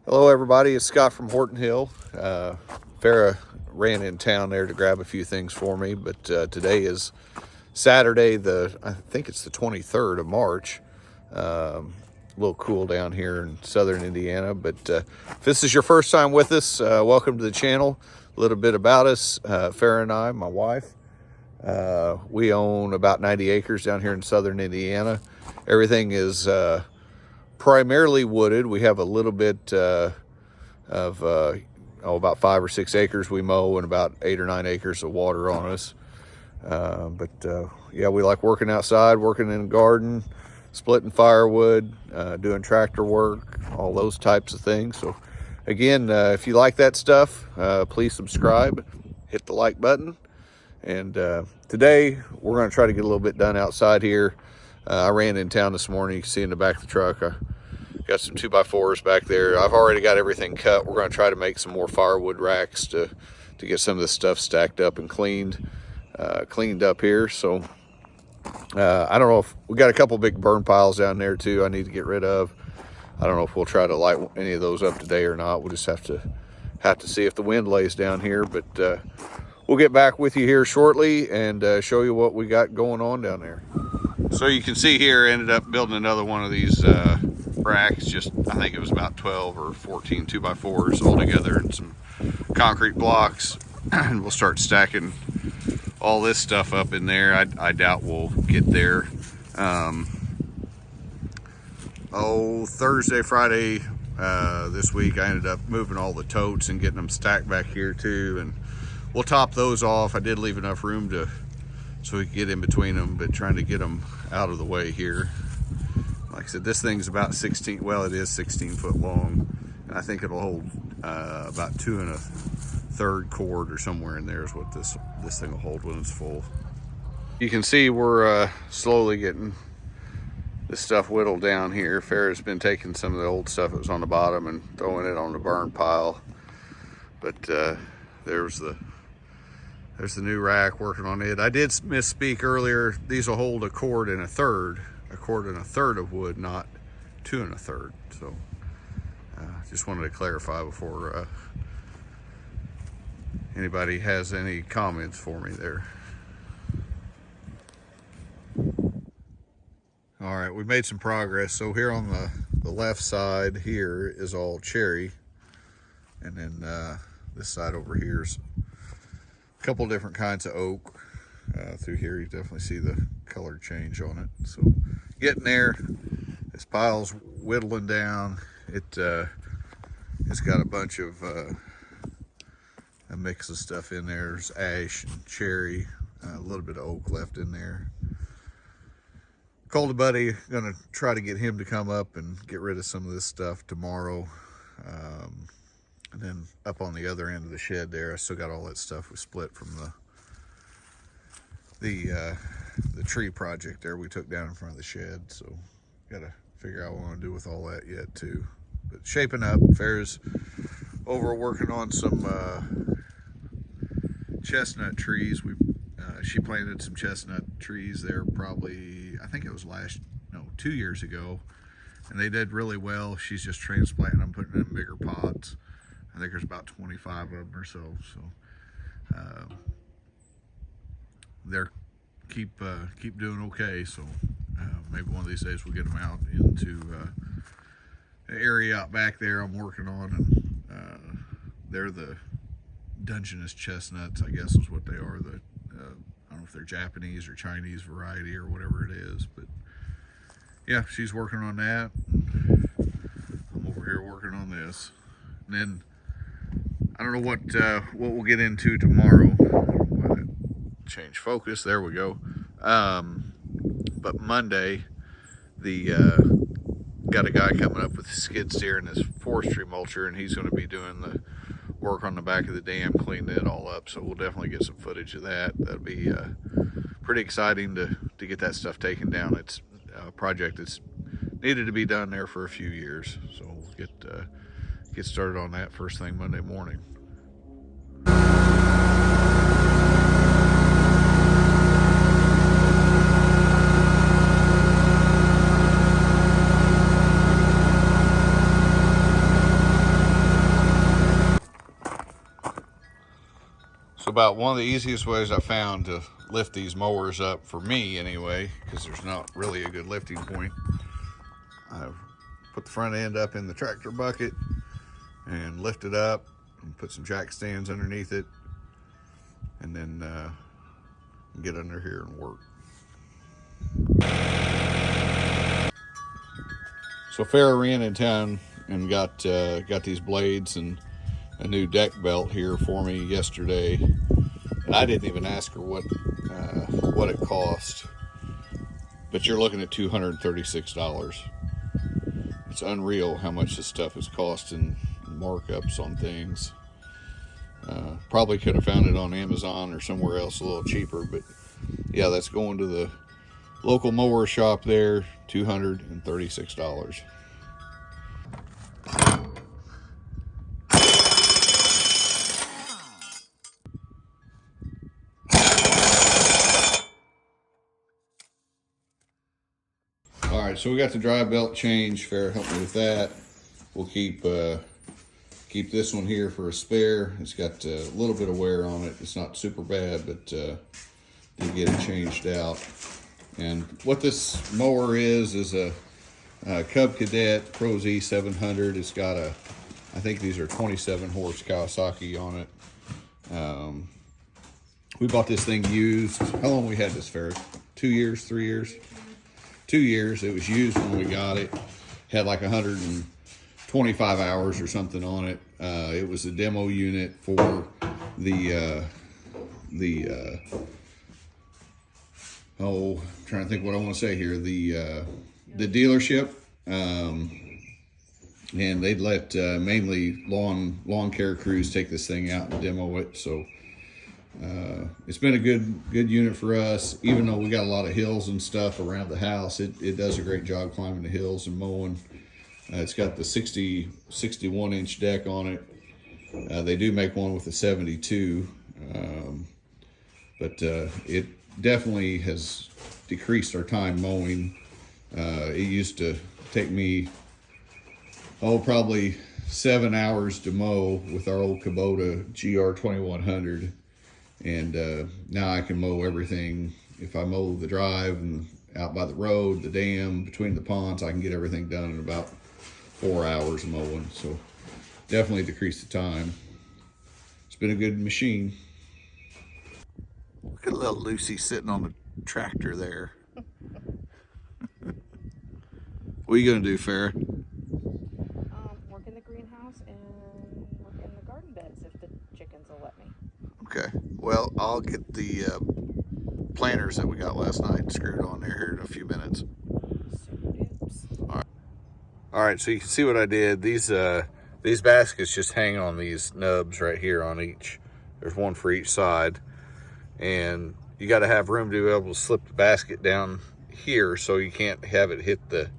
Hello everybody, it's Scott from Horton Hill. Farrah ran in town there to grab a few things for me, but today is Saturday, I think it's the 23rd of March. A little cool down here in southern Indiana, but if this is your first time with us, welcome to the channel. A little bit about us, Farrah and I, my wife, we own about 90 acres down here in southern Indiana. Everything is primarily wooded. We have a little bit of about 5 or 6 acres we mow and about 8 or 9 acres of water on us. Yeah, we like working outside, working in the garden, splitting firewood, doing tractor work, all those types of things. So again, if you like that stuff, please subscribe, hit the like button. And today we're going to try to get a little bit done outside here. I ran in town this morning. You can see in the back of the truck, I got some 2x4s back there. I've already got everything cut. We're going to try to make some more firewood racks to get some of this stuff stacked up and cleaned up here. So I don't know if we got a couple big burn piles down there too I need to get rid of. I don't know if we'll try to light any of those up today or not. We'll just have to see if the wind lays down here. But we'll get back with you here shortly and show you what we got going on down there. So you can see here, I ended up building another one of these racks. I think it was about 12 or 14 2x4s all together and some concrete blocks. And we'll start stacking all this stuff up in there. I doubt we'll get there. Thursday, Friday this week, I ended up moving all the totes and getting them stacked back here too. And we'll top those off. I did leave enough room so we could get in between them, but trying to get them out of the way here. Like I said, this thing's about 16, well, it is 16 foot long. And I think it'll hold about 2 1/3 cord or somewhere in there is what this thing will hold when it's full. You can see we're slowly getting this stuff whittled down here. Farrah's been taking some of the old stuff that was on the bottom and throwing it on the burn pile. But there's the new rack, working on it. I did misspeak earlier. These will hold 1 1/3 of wood, not 2 1/3. So just wanted to clarify before anybody has any comments for me there. All right, we made some progress. So here on the left side here is all cherry, and then this side over here is a couple different kinds of oak. Through here you definitely see the color change on it. So getting there. This pile's whittling down. It's got a bunch of a mix of stuff in there. There's ash and cherry, a little bit of oak left in there. Called a buddy, gonna try to get him to come up and get rid of some of this stuff tomorrow. And then up on the other end of the shed there, I still got all that stuff we split from the tree project there we took down in front of the shed. So gotta figure out what I want to do with all that yet too. But shaping up. Farrah's over working on some chestnut trees. She planted some chestnut trees there probably, I think it was 2 years ago, and they did really well. She's just transplanting them, putting them in bigger pots. I think there's about 25 of them or so. So they're keep doing okay. So maybe one of these days we'll get them out into an area out back there I'm working on, and they're the Dungeness chestnuts, I guess is what they are. I don't know if they're Japanese or Chinese variety or whatever it is, but yeah, she's working on that. I'm over here working on this. And then I don't know what we'll get into tomorrow. Change focus. There we go. But Monday, got a guy coming up with a skid steer and his forestry mulcher, and he's going to be doing the work on the back of the dam, cleaning it all up. So we'll definitely get some footage of that. That'll be pretty exciting to get that stuff taken down. It's a project that's needed to be done there for a few years. So we'll get started on that first thing Monday morning. So about one of the easiest ways I found to lift these mowers up, for me anyway, because there's not really a good lifting point, I put the front end up in the tractor bucket and lift it up and put some jack stands underneath it, and then get under here and work. So Farrah ran in town and got these blades and a new deck belt here for me yesterday, and I didn't even ask her what it cost, but you're looking at $236. It's unreal how much this stuff is costing, markups on things. Probably could have found it on Amazon or somewhere else a little cheaper, but yeah, that's going to the local mower shop there, $236. All right, so we got the drive belt change. Farrah helped me with that. We'll keep this one here for a spare. It's got a little bit of wear on it. It's not super bad, but did get it changed out. And what this mower is a Cub Cadet Pro Z 700. It's got I think these are 27 horse Kawasaki on it. We bought this thing used. How long we had this, Farrah? 2 years, 3 years? 2 years. It was used when we got it. Had like 125 hours or something on it. It was a demo unit for the I'm trying to think what I want to say here. The dealership, and they'd let mainly lawn care crews take this thing out and demo it. So it's been a good unit for us. Even though we got a lot of hills and stuff around the house, it does a great job climbing the hills and mowing. It's got the 61 inch deck on it. They do make one with a 72, but it definitely has decreased our time mowing. It used to take me, probably 7 hours to mow with our old Kubota GR 2100. And now I can mow everything. If I mow the drive and out by the road, the dam, between the ponds, I can get everything done in about 4 hours of mowing. So definitely decreased the time. It's been a good machine. Look at little Lucy sitting on the tractor there. What are you gonna do, Farrah? Work in the greenhouse and work in the garden beds if the chickens will let me. Okay, well, I'll get the planters that we got last night screwed on there here in a few minutes. All right, so you can see what I did. These baskets just hang on these nubs right here on each. There's one for each side, and you got to have room to be able to slip the basket down here, so you can't have it hit the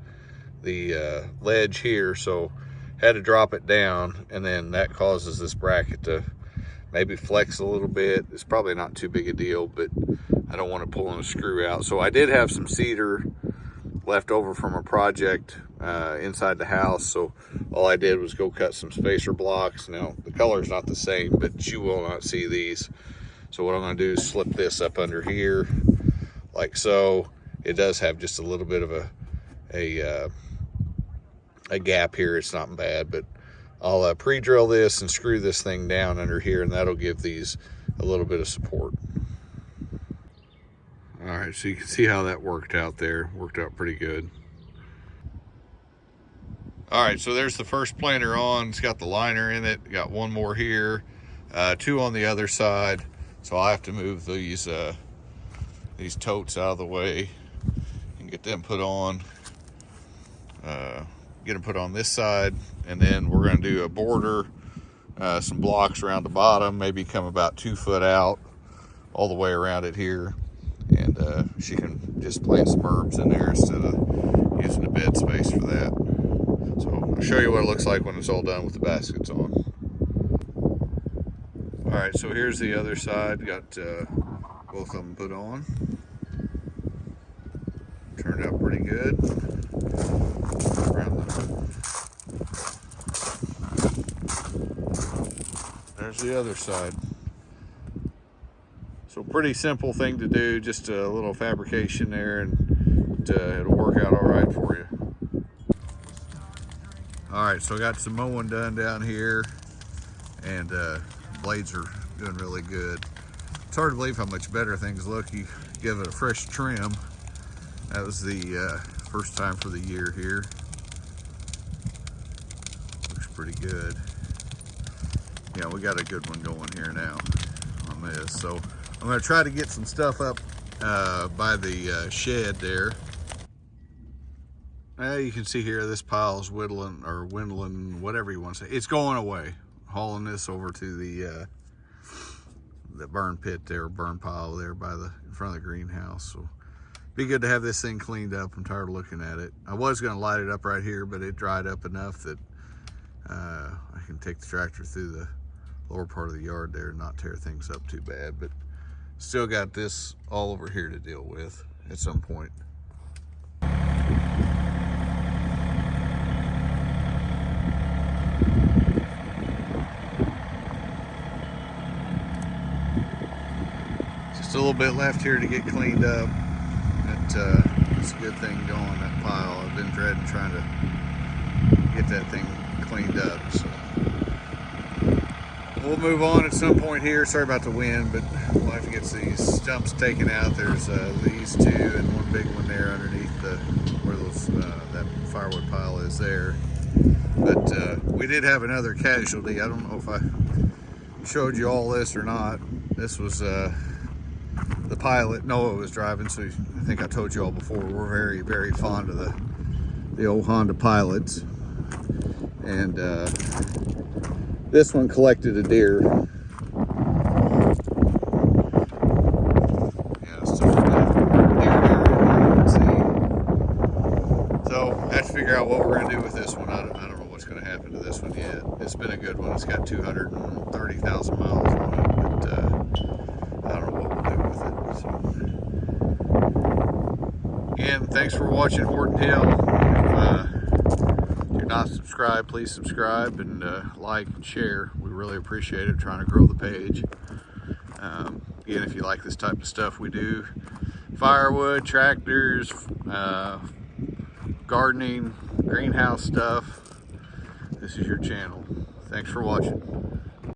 ledge here. So had to drop it down, and then that causes this bracket to maybe flex a little bit. It's probably not too big a deal, but I don't want to pull a screw out. So I did have some cedar left over from a project inside the house, so all I did was go cut some spacer blocks. Now the color's not the same, but you will not see these. So what I'm going to do is slip this up under here like so. It does have just a little bit of a gap here. It's not bad, but I'll pre-drill this and screw this thing down under here, and that'll give these a little bit of support. All right, so you can see how that worked out there. Worked out pretty good. All right, so there's the first planter on. It's got the liner in it. Got one more here, 2 on the other side. So I have to move these totes out of the way and get them put on. Get them put on this side, and then we're going to do a border, some blocks around the bottom, maybe come about 2 foot out all the way around it here. And she can just plant some herbs in there instead of using the bed space for that. So I'll show you what it looks like when it's all done with the baskets on. All right, so here's the other side. Got both of them put on. Turned out pretty good. There's the other side. pretty simple thing to do, just a little fabrication there, and it'll work out all right for you. All right, so I got some mowing done down here, and blades are doing really good. It's hard to believe how much better things look. You give it a fresh trim. That was the first time for the year here. Looks pretty good. Yeah, we got a good one going here now on this. So I'm gonna try to get some stuff up by the shed there. You can see here this pile is whittling or windling, whatever you want to say. It's going away. Hauling this over to the burn pit there, burn pile there by the in front of the greenhouse. So be good to have this thing cleaned up. I'm tired of looking at it. I was going to light it up right here, but it dried up enough that I can take the tractor through the lower part of the yard there and not tear things up too bad. But still got this all over here to deal with at some point. Just a little bit left here to get cleaned up. It's a good thing going, that pile. I've been dreading trying to get that thing cleaned up. So we'll move on at some point here. Sorry about the wind, but we'll have to get these stumps taken out. There's these two and one big one there underneath where those that firewood pile is there. But we did have another casualty. I don't know if I showed you all this or not. This was the pilot Noah was driving, so I think I told you all before, we're very, very fond of the old Honda Pilots. And this one collected a deer. Yeah, it's still got deer area there, you can see. So I have to figure out what we're going to do with this one. I don't know what's going to happen to this one yet. It's been a good one. It's got 230,000 miles on it, but I don't know what we'll do with it. So, again, thanks for watching Horton Hill. If you're not subscribed, please subscribe and like and share. We really appreciate it, trying to grow the page. Again, if you like this type of stuff we do, firewood, tractors, gardening, greenhouse stuff, this is your channel. Thanks for watching.